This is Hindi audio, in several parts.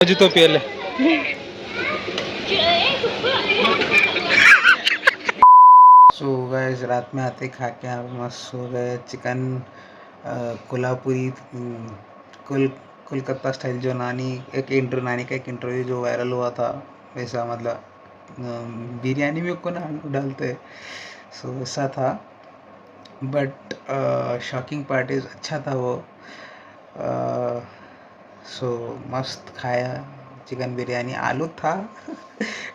मुझे तो पहले सो गाइस रात में आते खा के आप मस्त सो गए। चिकन कोल्हापुरी कोलकाता स्टाइल जो नानी का एक इंटरव्यू जो वायरल हुआ था वैसा मतलब बिरयानी में कौन आलू डालते, सो वैसा था। बट शॉकिंग पार्ट इज अच्छा था वो। सो मस्त खाया चिकन बिरयानी। आलू था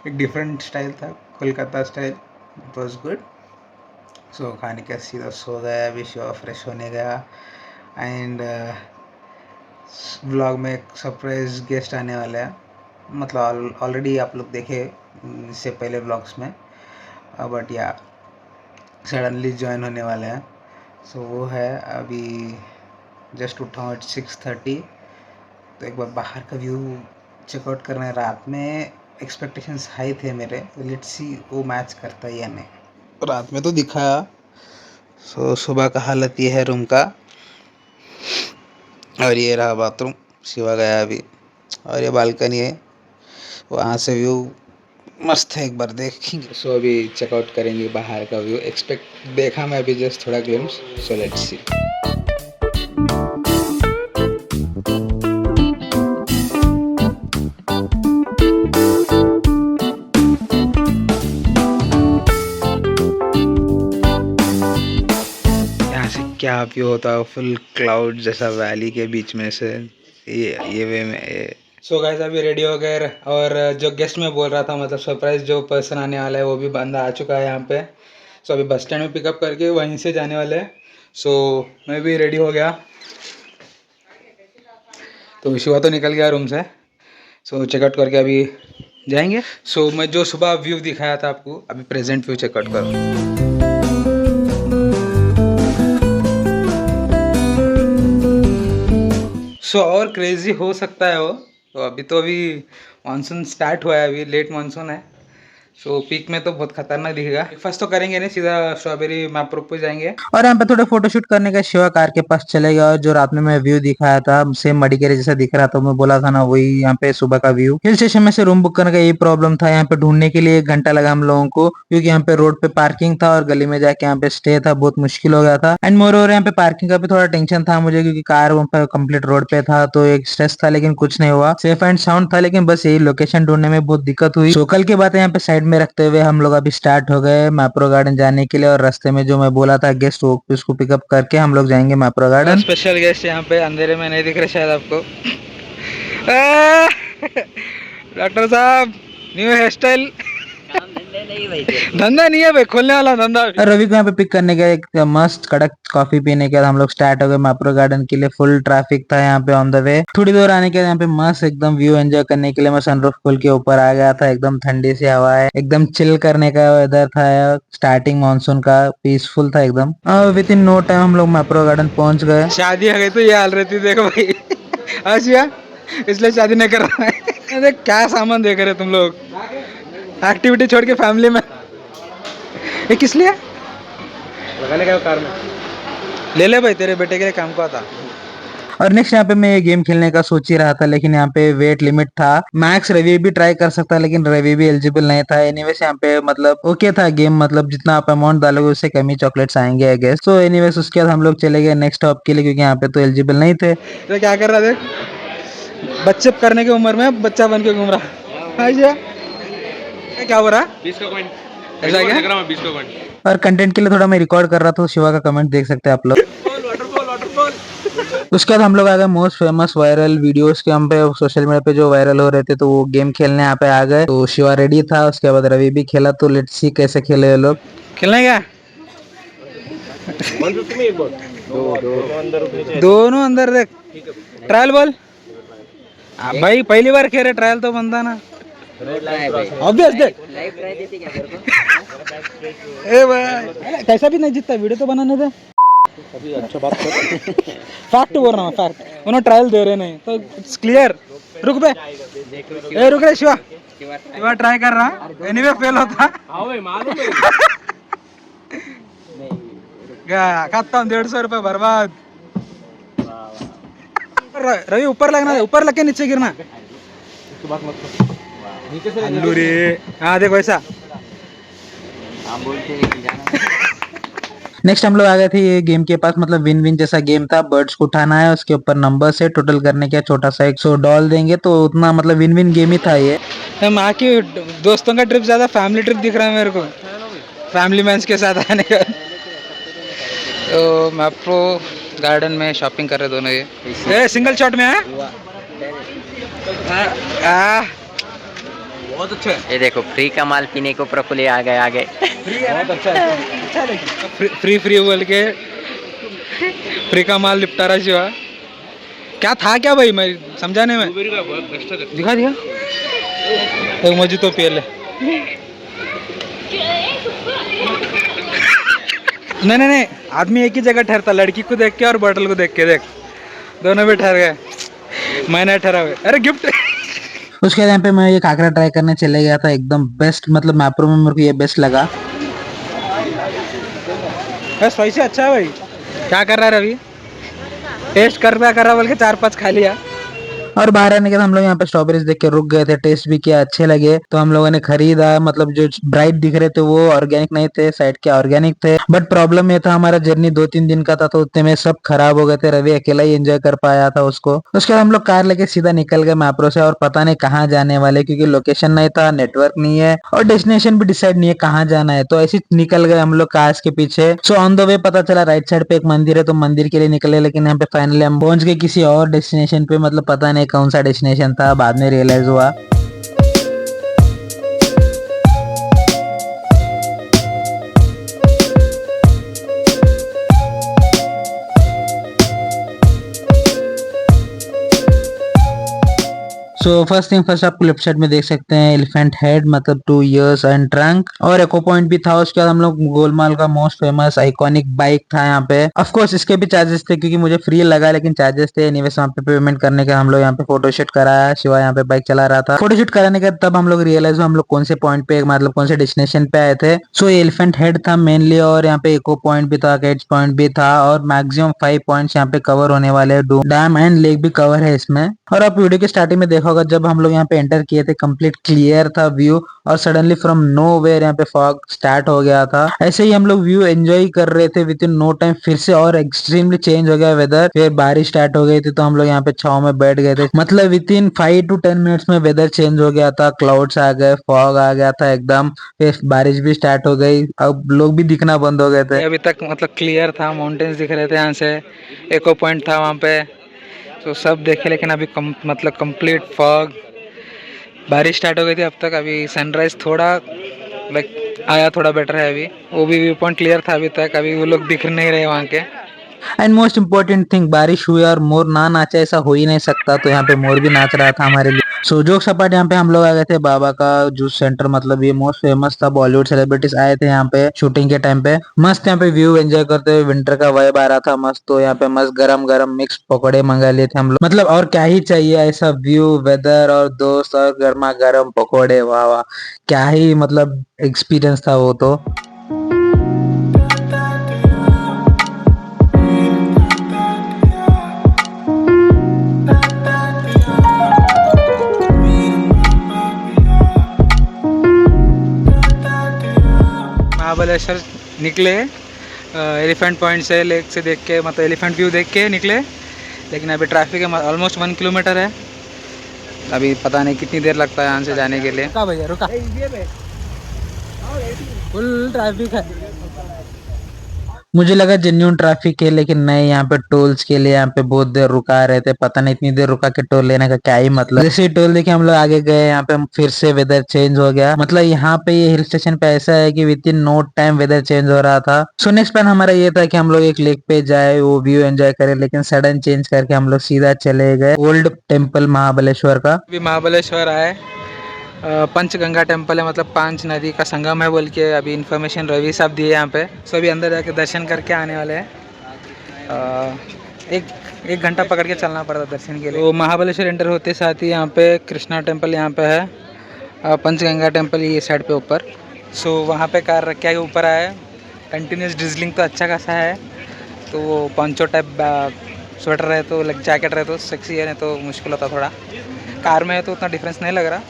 एक डिफरेंट स्टाइल था, Kolkata style. It was good. So खाने के सीधा सो गया। अभी शो फ्रेश होने गया एंड ब्लॉग में एक सरप्राइज गेस्ट आने वाला है। मतलब ऑलरेडी आप लोग देखे इससे पहले ब्लॉग्स में, बट या सडनली ज्वाइन होने वाले हैं। सो वो है अभी जस्ट उठा हूँ 6:30, तो एक बार बाहर का व्यू चेकआउट करना है। रात में एक्सपेक्टेशंस हाई थे मेरे, तो लेट्स सी वो मैच करता है या नहीं। रात में तो दिखाया। सो सुबह का हालत ये है रूम का, और ये रहा बाथरूम। शिवा गया अभी, और ये बालकनी है, वहाँ से व्यू मस्त है, एक बार देखेंगे। सो अभी चेकआउट करेंगे बाहर का व्यू। एक्सपेक्ट देखा मैं अभी जस्ट थोड़ा ग्लिम्स। So let's see. यहाँ से क्या व्यू होता है, फुल क्लाउड जैसा वैली के बीच में से ये वे में। सो गाइस अभी रेडी हो गए, और जो गेस्ट में बोल रहा था मतलब सरप्राइज जो पर्सन आने वाला है वो भी बंदा आ चुका है यहाँ पे। सो अभी बस स्टैंड में पिकअप करके वहीं से जाने वाले हैं। सो मैं भी रेडी हो गया, तो शिवा तो निकल गया रूम से। सो चेकआउट करके अभी जाएंगे। सो मैं जो सुबह व्यू दिखाया था आपको, अभी प्रेजेंट व्यू चेकआउट करो। सो और क्रेजी हो सकता है वो। तो अभी मानसून स्टार्ट हुआ है, अभी लेट मानसून है। सो पीक में तो बहुत खतरनाक दिखेगा। ब्रेकफास्ट तो करेंगे नहीं, सीधा स्ट्रॉबेरी मैप्रो पे जाएंगे और यहाँ पे थोड़े फोटोशूट करने का शिवा कार के पास चले गया। और जो रात में मैं व्यू दिखाया था सेम मडिकेरी जैसा दिख रहा था, मैं बोला था ना वही यहाँ पे सुबह का व्यू। हिल स्टेशन में से रूम बुक करने का यही प्रॉब्लम था, यहाँ पे ढूंढने के लिए 1 घंटा लगा हम लोगों को, क्योंकि यहाँ पे रोड पे पार्किंग था और गली में जाके यहाँ पे स्टे था, बहुत मुश्किल हो गया था। एंड मोर ओवर यहाँ पे पार्किंग का भी थोड़ा टेंशन था मुझे, क्योंकि कार वहाँ पे कंप्लीट रोड पे था, तो एक स्ट्रेस था। लेकिन कुछ नहीं हुआ, सेफ एंड साउंड था। लेकिन बस यही लोकेशन ढूंढने में बहुत दिक्कत हुई। सोकल की बातें यहाँ पे साइड में रखते हुए हम लोग अभी स्टार्ट हो गए मैप्रो गार्डन जाने के लिए। और रास्ते में जो मैं बोला था गेस्ट, वो उसको पिकअप करके हम लोग जाएंगे मैप्रो गार्डन। स्पेशल गेस्ट यहाँ पे अंधेरे में नहीं दिख रहे शायद आपको। डॉक्टर साहब न्यू हेयर स्टाइल। धंधा नहीं है भाई, खोलने वाला धंधा। रवि को यहाँ पे पिक करने गए, एक मस्त कड़क कॉफी पीने के बाद हम लोग स्टार्ट हो गए मैप्रो गार्डन के लिए। फुल ट्रैफिक था यहाँ पे ऑन द वे। थोड़ी दूर आने के बाद यहाँ पे मस्त एकदम व्यू एंजॉय करने के लिए मैं सनरूफ खोल के ऊपर आ गया था। एकदम ठंडी सी हवा है, एकदम चिल करने का वेदर था। स्टार्टिंग मानसून का पीसफुल था एकदम। विद इन नो टाइम हम लोग मैप्रो गार्डन पहुंच गए। शादी आ गई तो ये हाल रहती देखो भाई। आशिया इसलिए शादी नहीं कर रहा है। क्या सामान देख रहे तुम लोग, एक्टिविटी छोड़ के फैमिली में। ये किस लिए लगाने का कार में? ले ले भाई, तेरे बेटे के लिए काम को आता। और नेक्स्ट यहाँ पे मैं ये गेम खेलने का सोच ही रहा था, लेकिन यहाँ पे वेट लिमिट था। मैक्स रवि भी ट्राई कर सकता, लेकिन रवि भी एलिजिबल नहीं था। एनीवेज यहाँ पे मतलब ओके था गेम, मतलब जितना आप अमाउंट डालोगे उससे कम ही चॉकलेट्स आएंगे आई गेस। तो एनीवेज उसके बाद हम लोग चले गए नेक्स्ट स्टॉप के लिए, क्योंकि यहाँ पे तो एलिजिबल नहीं थे। तो क्या कर रहा देख, बच्चे करने की उम्र में बच्चा बन के घूम रहा। क्या हो रहा है? 20 का कॉइन ऐसा क्या? 20 का कॉइन। और कंटेंट के लिए थोड़ा मैं रिकॉर्ड कर रहा था, शिवा का कमेंट देख सकते हैं आप लोग। उसके बाद हम लोग आ गए मोस्ट फेमस वायरल वीडियोस के, हम पे सोशल मीडिया पे जो वायरल हो रहे थे, तो वो गेम खेलने यहाँ पे आ गए। तो शिवा रेडी था, उसके बाद रवि भी खेला। तो लेट्स सी कैसे खेले ये लोग। खेलने क्या? दोनों अंदर देख। ट्रायल बॉल भाई पहली बार खेल रहे, ट्रायल तो बनता ना ऑब्वियस। देख ए भाई कैसा भी नहीं जीतता, वीडियो तो बनाने दे। अभी अच्छा बात कर। फैक्ट बोल रहा हूँ, फैक्ट। उन्होंने ट्रायल दे रहे नहीं तो इट्स क्लियर। रुक बे, ए रुक रे शिवा। शिवा ट्राई कर रहा, एनीवे फेल होता। खाता हूँ 150 रुपये बर्बाद। रवि ऊपर लगना है, ऊपर लग के नीचे गिरना। उसके बाद मत कर नीचे से अल्लू रे। हाँ देखो ऐसा आप बोलते हैं कि जाना नेक्स्ट हम लोग आ गए थे ये गेम के पास, मतलब विन विन जैसा गेम था। बर्ड्स को उठाना है, उसके ऊपर नंबर से टोटल करने का छोटा सा एक 100 डॉल देंगे, तो उतना मतलब विन विन गेम ही था ये। माँ की दोस्तों का ट्रिप ज्यादा फैमिली ट्रिप दिख रहा है मेरे को, फैमिली मैंस के साथ आने का। तो मैप्रो गार्डन में शॉपिंग कर रहे दोनों ये सिंगल शॉट में है। बहुत अच्छा है। ये देखो फ्री का माल पीने को प्रफुल्ल आ गए आगे। बहुत अच्छा है। फ्री फ्री बोल के फ्री का माल निपटा रहा शिवा। क्या था क्या भाई, मैं समझाने में दिखा दिया। तो मुझे तो पिए ले। नहीं नहीं नहीं, आदमी एक ही जगह ठहरता, लड़की को देख के और बॉटल को देख के। देख दोनों भी ठहर गए, मैं नहीं ठहरा हुए। अरे गिफ्ट। उसके टाइम पे मैं ये काकरा ट्राई करने चले गया था, एकदम बेस्ट, मतलब मैप्रो में मेरे को ये बेस्ट लगा। बस वैसे अच्छा है भाई। क्या कर रहा है रवि? टेस्ट कर रहा बोल के 4-5 खा लिया। और बाहर आने के बाद हम लोग यहाँ पे स्ट्रॉबेरीज देख के रुक गए थे, टेस्ट भी किया, अच्छे लगे, तो हम लोगों ने खरीदा। मतलब जो ब्राइट दिख रहे थे वो ऑर्गेनिक नहीं थे, साइड के ऑर्गेनिक थे। बट प्रॉब्लम ये था, हमारा जर्नी 2-3 दिन का था, तो उतने में सब खराब हो गए थे। रवि अकेला ही एंजॉय कर पाया था उसको। उसके बाद हम लोग कार लेके सीधा निकल गए मैप्रो से, और पता नहीं कहाँ जाने वाले, क्योंकि लोकेशन नहीं था, नेटवर्क नहीं है, और डेस्टिनेशन भी डिसाइड नहीं है कहाँ जाना है। तो ऐसे निकल गए हम लोग कार्स के पीछे। सो ऑन द वे पता चला राइट साइड पे एक मंदिर है, तो मंदिर के लिए निकले, लेकिन यहाँ पे फाइनली हम पहुंच गए किसी और डेस्टिनेशन पे। मतलब पता नहीं कौन सा डेस्टिनेशन था, बाद में रियलाइज हुआ। सो फर्स्ट थिंग फर्स्ट, आपको लेफ्ट साइड में देख सकते हैं एलिफेंट हेड, मतलब 2 इयर्स एंड ट्रंक, और एको पॉइंट भी था। उसके बाद हम लोग गोलमाल का मोस्ट फेमस आइकॉनिक बाइक था यहाँ पे। ऑफ कोर्स इसके भी चार्जेस थे, क्योंकि मुझे फ्री लगा, लेकिन चार्जेस थे। एनीवेज वहाँ पे पेमेंट करने के हम लोग यहाँ पे फोटोशूट कराया। शिवा यहाँ पे बाइक चला रहा था। फोटोशूट कराने के तब हम लोग रियलाइज हम लोग कौन से पॉइंट पे, मतलब कौन से डेस्टिनेशन पे आए थे। सो एलिफेंट हेड था मेनली, और यहाँ पे इको पॉइंट भी था, किड्स पॉइंट भी था, और मैक्सिमम 5 पॉइंट्स यहाँ पे कवर होने वाले। डैम एंड लेक भी कवर है इसमें। और आप वीडियो के स्टार्टिंग में देखा होगा, जब हम लोग यहाँ पे एंटर किए थे, कंप्लीट क्लियर था व्यू, और सडनली फ्रॉम नोवेयर यहाँ पे फॉग स्टार्ट हो गया था। ऐसे ही हम लोग व्यू एंजॉय कर रहे थे, विद इन नो टाइम फिर से और एक्सट्रीमली चेंज हो गया वेदर। फिर बारिश स्टार्ट हो गई थी, तो हम लोग यहाँ पे छाव में बैठ गए थे। मतलब विद इन 5 to 10 मिनट्स में वेदर चेंज हो गया था, क्लाउड्स आ गए, फॉग आ गया था एकदम, फिर बारिश भी स्टार्ट हो गई, अब लोग भी दिखना बंद हो गए थे। अभी तक मतलब क्लियर था, माउंटेन्स दिख रहे थे यहाँ से, एको पॉइंट था वहाँ पे, तो सब देखे। लेकिन अभी मतलब कंप्लीट फॉग, बारिश स्टार्ट हो गई थी अब तक। अभी सनराइज थोड़ा लाइक आया, थोड़ा बेटर है अभी। वो भी व्यू पॉइंट क्लियर था अभी तक, अभी वो लोग दिख नहीं रहे वहाँ के। एंड मोस्ट इम्पोर्टेंट थिंग, बारिश हुई और मोर ना नाचे ऐसा हो ही नहीं सकता, तो यहाँ पे मोर भी नाच रहा था हमारे लिए। सो जोक सपाट यहाँ पे हम लोग आ गए थे बाबा का जूस सेंटर, मतलब ये मोस्ट फेमस था। बॉलीवुड सेलिब्रिटीज आए थे यहाँ पे शूटिंग के टाइम पे। मस्त यहाँ पे व्यू एंजॉय करते हुए, विंटर का वाइब आ रहा था मस्त। तो यहाँ पे मस्त गरम गरम मिक्स पकौड़े मंगा लिए थे हम लोग। मतलब और क्या ही चाहिए, ऐसा व्यू, वेदर और दोस्त और गर्मा गर्म पकौड़े, वाह वाह, क्या ही मतलब एक्सपीरियंस था वो तो। महाबलेश्वर निकले एलिफेंट पॉइंट से, लेक से देख के, मतलब एलिफेंट व्यू देख के निकले। लेकिन अभी ट्रैफिक है, ऑलमोस्ट 1 किलोमीटर है। अभी पता नहीं कितनी देर लगता है यहाँ से जाने के लिए। रुका भैया रुका, फुल ट्रैफिक है। मुझे लगा जेन्यून ट्रैफिक है, लेकिन नहीं, यहाँ पे टोल्स के लिए यहाँ पे बहुत देर रुका रहे थे। पता नहीं इतनी देर रुका के टोल लेने का क्या ही मतलब। जैसे ही टोल देखे हम लोग आगे गए, यहाँ पे हम फिर से वेदर चेंज हो गया। मतलब यहाँ पे ये हिल स्टेशन पे ऐसा है कि within no time weather change हो रहा था। सो नेक्स्ट प्लान हमारा ये था कि हम लोग एक लेक पे जाए, वो व्यू एंजॉय करें, लेकिन सडन चेंज करके हम लोग सीधा चले गए ओल्ड टेम्पल महाबलेश्वर का। अभी महाबलेश्वर आए, पंचगंगा टेम्पल है, मतलब 5 नदी का संगम है बोल के अभी इन्फॉर्मेशन रवि साहब दिए यहाँ पे। सो अभी अंदर जाके दर्शन करके आने वाले हैं। एक घंटा पकड़ के चलना पड़ता दर्शन के लिए। तो महाबलेश्वर एंटर होते साथ ही यहाँ पे कृष्णा टेम्पल यहाँ पे है, पंचगंगा टेम्पल ये साइड पे ऊपर। सो वहाँ पे कार रख के ऊपर आए। कंटिन्यूस ड्रिजलिंग तो अच्छा खासा है, तो वो पंचो टाइप स्वेटर रहे तो, लाइक जैकेट रहे तो सेक्सी है, नहीं तो मुश्किल होता थोड़ा। कार में है तो उतना डिफरेंस नहीं लग रहा।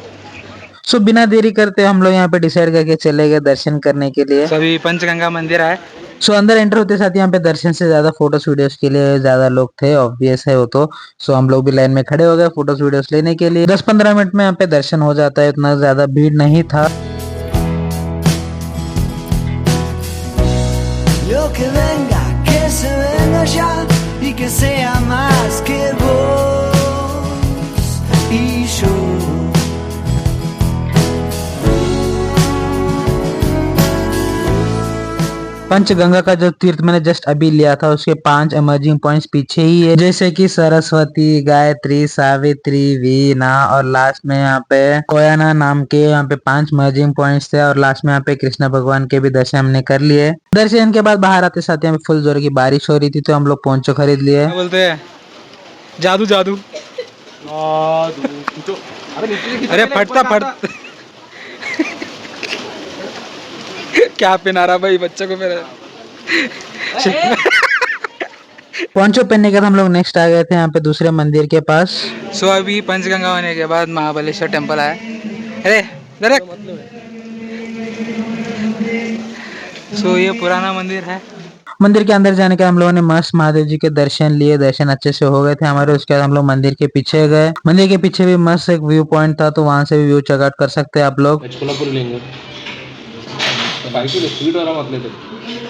सो बिना देरी करते हम लोग यहाँ पे डिसाइड करके चले गए दर्शन करने के लिए। सो अभी पंचगंगा मंदिर है। सो अंदर एंटर होते साथ यहाँ पे दर्शन से ज्यादा फोटोज वीडियोस के लिए ज्यादा लोग थे, ऑब्वियस है वो तो। सो हम लोग भी लाइन में खड़े हो गए फोटोज वीडियोस लेने के लिए। 10-15 मिनट में यहाँ पे दर्शन हो जाता है, उतना ज्यादा भीड़ नहीं था। Lo que venga, que se venga ya y que sea más que vos y yo. Panchganga का जो तीर्थ मैंने जस्ट अभी लिया था उसके 5 इमर्जिंग पॉइंट्स पीछे ही है, जैसे कि सरस्वती, गायत्री, सावित्री, वीणा और लास्ट में यहाँ पे कोयना नाम के यहाँ पे 5 इमर्जिंग पॉइंट्स थे। और लास्ट में यहाँ पे कृष्ण भगवान के भी दर्शन हमने कर लिए। दर्शन के बाद बाहर आते साथ यहाँ पे फुल जोर की बारिश हो रही थी, तो हम लोग पोंचो खरीद लिए। क्या बोलते हैं? जादू जादू। अरे फटता फट क्या पहना रहा भाई बच्चों को मेरे। पोंचो पहनने के बाद हम लोग नेक्स्ट आ गए थे यहाँ पे दूसरे मंदिर के पास। सो अभी पंचगंगा होने के बाद महाबलेश्वर टेम्पल आया। अरे डायरेक्ट। सो ये पुराना मंदिर है। मंदिर के अंदर जाने के हम लोगों ने मस्त महादेव जी के दर्शन लिए, दर्शन अच्छे से हो गए थे हमारे। उसके बाद हम लोग मंदिर के पीछे गए। मंदिर के पीछे भी मस्त एक व्यू पॉइंट था, तो वहां से भी व्यू चेकआउट कर सकते हैं आप लोग।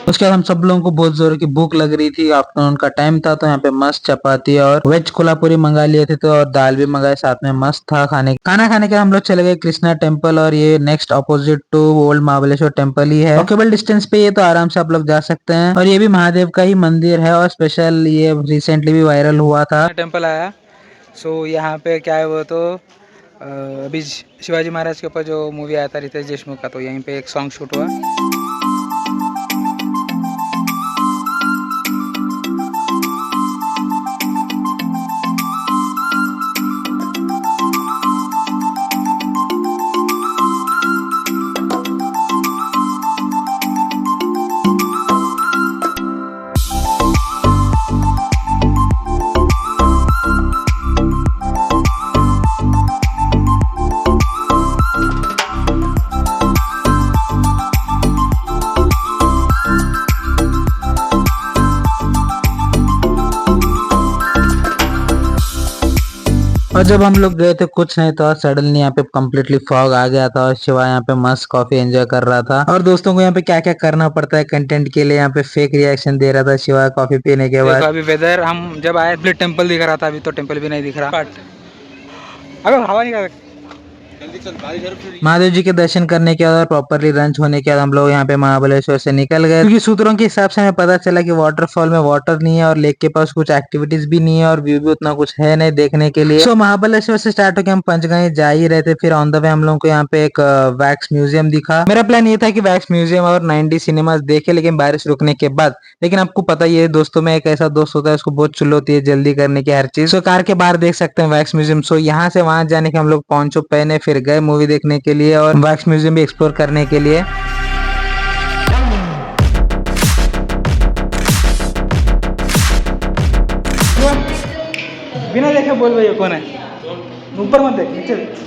उसके बाद हम सब लोगों को बहुत जोर की भूख लग रही थी, आफ्टरनून का टाइम था, तो यहाँ पे मस्त चपाती और वेज कोल्हापुरी मंगा लिए थे, तो और दाल भी मंगाए साथ में, मस्त था खाना खाने के हम लोग चले गए कृष्णा टेम्पल। और ये next opposite to old Mahabaleshwar temple ही है, वॉकेबल डिस्टेंस पे ये, तो आराम से आप लोग जा सकते हैं। और ये भी महादेव का ही मंदिर है और स्पेशल ये रिसेंटली भी वायरल हुआ था। टेम्पल आया। सो यहाँ पे क्या है वो तो अभी शिवाजी महाराज के ऊपर जो मूवी आया था रितेश देशमुख का, तो यहीं पे एक सॉन्ग शूट हुआ। और जब हम लोग गए थे कुछ नहीं था, सडनली यहाँ पे कम्प्लीटली फॉग आ गया था और शिवा यहाँ पे मस्त कॉफी एंजॉय कर रहा था। और दोस्तों को यहाँ पे क्या क्या करना पड़ता है कंटेंट के लिए, यहाँ पे फेक रिएक्शन दे रहा था शिवा कॉफी पीने के बाद। अभी वेदर हम जब आए थे टेम्पल दिख रहा था, अभी तो टेम्पल भी नहीं दिख रहा। अबे हवा नहीं कर। महादेव जी के दर्शन करने के बाद प्रॉपरली लंच होने के बाद हम लोग यहाँ पे महाबलेश्वर से निकल गए, क्योंकि सूत्रों के हिसाब से हमें पता चला कि वाटरफॉल में वाटर नहीं है और लेक के पास कुछ एक्टिविटीज भी नहीं है और व्यू भी उतना कुछ है नहीं देखने के लिए। सो महाबलेश्वर से स्टार्ट होकर हम पंचगंगा जा ही रहे थे। फिर ऑन द वे हम लोग को यहाँ पे एक वैक्स म्यूजियम दिखा। मेरा प्लान ये था कि वैक्स म्यूजियम और 90 सिनेमास देखे, लेकिन बारिश रुकने के बाद। लेकिन आपको पता ही है दोस्तों में एक ऐसा दोस्त होता है उसको बहुत चुल होती है जल्दी करने की हर चीज। सो कार के बाहर देख सकते हैं वैक्स म्यूजियम। सो यहाँ से वहां जाने के हम लोग पोंचो पहने फिर गए मूवी देखने के लिए और वैक्स म्यूजियम भी एक्सप्लोर करने के लिए। बिना देखे बोल भाई कौन है, ऊपर मत देख नीचे देख।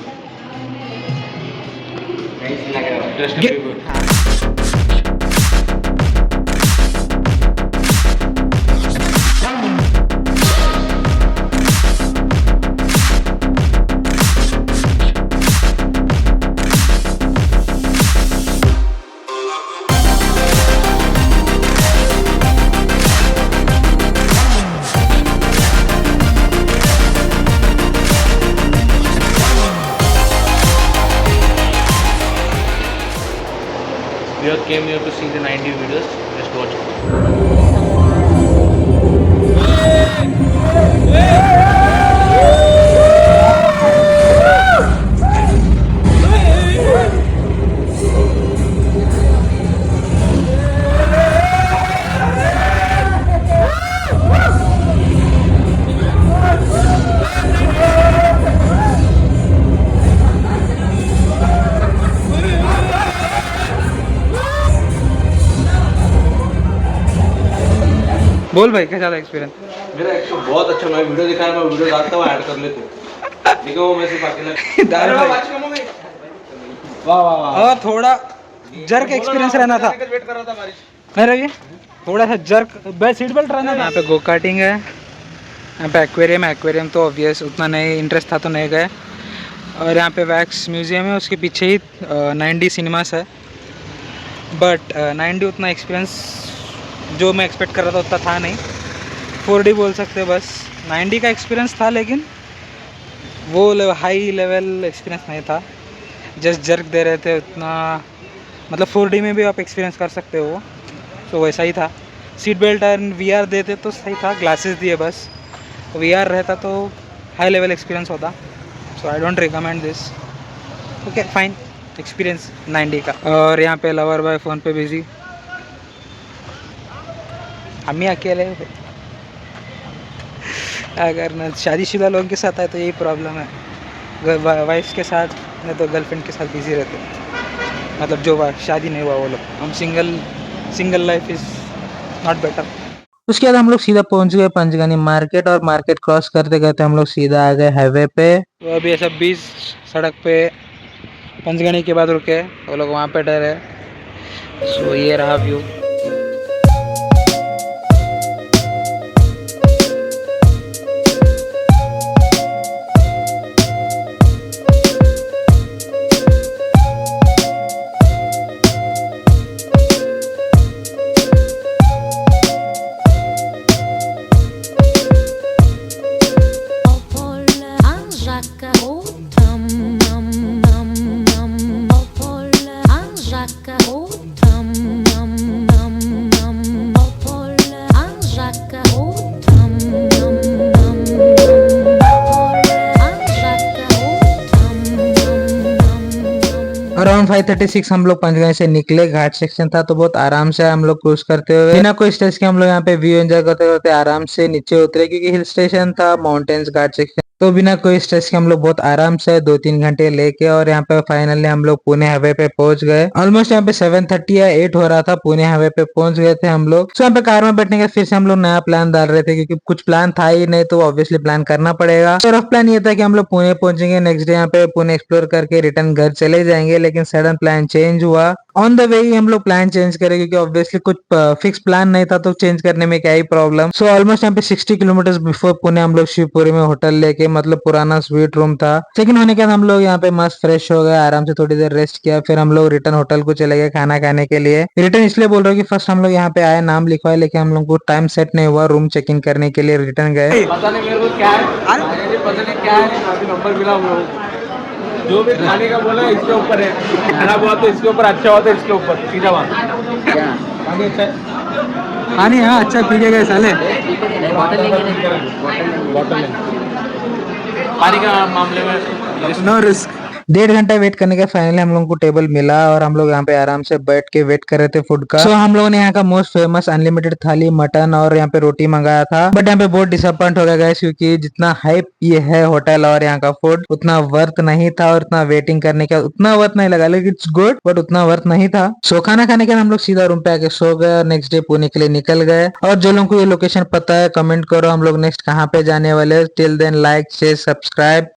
You came here to see the 90 videos, just watch it. बोल भाई कैसा था एक्सपीरियंस? मेरा एक्चुअली बहुत अच्छा, मैं वीडियो दिखाया, मैं वीडियो डालता हूँ ऐड कर लेते। दाल फ्राई। और थोड़ा जर्क एक्सपीरियंस रहना था, नहीं रवि, थोड़ा सा जर्क सीट बेल्ट रहना था। यहाँ पे गो कार्टिंग है, यहाँ पे एक्वेरियम है। एक्वेरियम तो ऑब्वियस उतना नहीं इंटरेस्ट था तो नहीं गए। और यहाँ पे वैक्स म्यूजियम है, उसके पीछे ही 9D सिनेमास है। बट 9D उतना एक्सपीरियंस जो मैं एक्सपेक्ट कर रहा था उतना था नहीं। 4D बोल सकते बस। 9D का एक्सपीरियंस था लेकिन वो हाई लेवल एक्सपीरियंस नहीं था, जस्ट जर्क दे रहे थे उतना। मतलब 4D में भी आप एक्सपीरियंस कर सकते हो, तो वैसा ही था। सीट बेल्ट एंड VR देते तो सही था, ग्लासेस दिए बस। VR रहता तो हाई लेवल एक्सपीरियंस होता। So I don't recommend this. Okay fine experience 9D का। और यहाँ पे लवर बॉय फ़ोन पे बिजी, हम ही अकेले हैं। अगर न शादीशुदा लोगों के साथ आए तो यही प्रॉब्लम है, वाइफ के साथ नहीं तो गर्लफ्रेंड के साथ बिजी रहते हैं। मतलब जो शादी नहीं हुआ वो लोग। हम single life is not better. उसके बाद हम लोग सीधा पहुंच गए पंचगनी मार्केट, और मार्केट क्रॉस करते करते हम लोग सीधा आ गए हाईवे पे। तो अभी ऐसा 20 सड़क पे पंचगनी के बाद रुके, वो लोग वहाँ पे डरे। सो ये रहा व्यू। अराउंड 5:36 हम लोग पंचगनी से निकले। घाट सेक्शन था तो बहुत आराम से हम लोग क्रूज करते हुए बिना कोई स्ट्रेस के हम लोग यहाँ पे व्यू एंजॉय करते करते आराम से नीचे उतरे, क्योंकि हिल स्टेशन था, माउंटेन्स घाट सेक्शन, तो बिना कोई स्ट्रेस के हम लोग बहुत आराम से 2-3 घंटे लेके और यहाँ पे फाइनली हम लोग पुणे हाईवे पे पहुंच गए। ऑलमोस्ट यहाँ पे 7:30 या 8 हो रहा था, पुणे हाईवे पे पहुंच गए थे हम लोग। सो यहाँ पे कार में बैठने का फिर से हम लोग नया प्लान डाल रहे थे, क्योंकि कुछ प्लान था ही नहीं तो ऑब्वियसली प्लान करना पड़ेगा। तो रफ प्लान ये था कि हम लोग पुणे पहुंचेंगे, नेक्स्ट डे यहाँ पे पुणे एक्सप्लोर करके रिटर्न घर चले जाएंगे। लेकिन सडन प्लान चेंज हुआ, ऑन द वे ही हम लोग प्लान चेंज करें, क्योंकि ऑब्वियसली कुछ फिक्स प्लान नहीं था तो चेंज करने में क्या ही प्रॉब्लम। सो ऑलमोस्ट यहाँ पे 60 किलोमीटर बिफोर पुणे हम लोग शिवपुरी में होटल लेके, मतलब पुराना स्वीट रूम था, चेक इन होने के बाद हम लोग यहाँ पे मस्त फ्रेश हो गए, आराम से थोड़ी देर रेस्ट किया, फिर हम लोग रिटर्न होटल को चले गए खाना खाने के लिए। रिटर्न इसलिए बोल रहा हूँ कि फर्स्ट हम लोग यहाँ पे आए, नाम लिखवाए, लेकिन हम लोग को टाइम सेट नहीं हुआ, रूम चेक इन करने के लिए रिटर्न गए। पता नहीं मेरे को क्या है, पता नहीं क्या है, अभी नंबर मिला हम लोग। जो भी खाने का बोला है इसके ऊपर है, खराब हुआ तो इसके ऊपर, अच्छा हुआ तो इसके ऊपर, सीधा बात। पानी अच्छा है, पानी हाँ अच्छा पी के गए साले। बॉटल पानी का मामले में नो रिस्क। 1.5 घंटा वेट करने के फाइनली हम लोगों को टेबल मिला, और हम लोग यहाँ पे आराम से बैठ के वेट कर रहे थे फूड का। सो हम लोगों ने यहाँ का मोस्ट फेमस अनलिमिटेड थाली, मटन और यहाँ पे रोटी मंगाया था। बट यहाँ पे बहुत डिसअपॉइंट हो गया गाइस, क्योंकि जितना हाइप ये है होटल और यहाँ का फूड, उतना वर्थ नहीं था, और उतना वेटिंग करने का उतना वर्थ नहीं लगा। लेकिन इट्स गुड, बट उतना वर्थ नहीं था। सो खाना खाने के बाद हम लोग सीधा रूम पे आके सो गए, और नेक्स्ट डे पुणे के लिए निकल गए। और जो लोगों को ये लोकेशन पता है कमेंट करो, हम लोग नेक्स्ट कहाँ पे जाने वाले। Till then like share subscribe.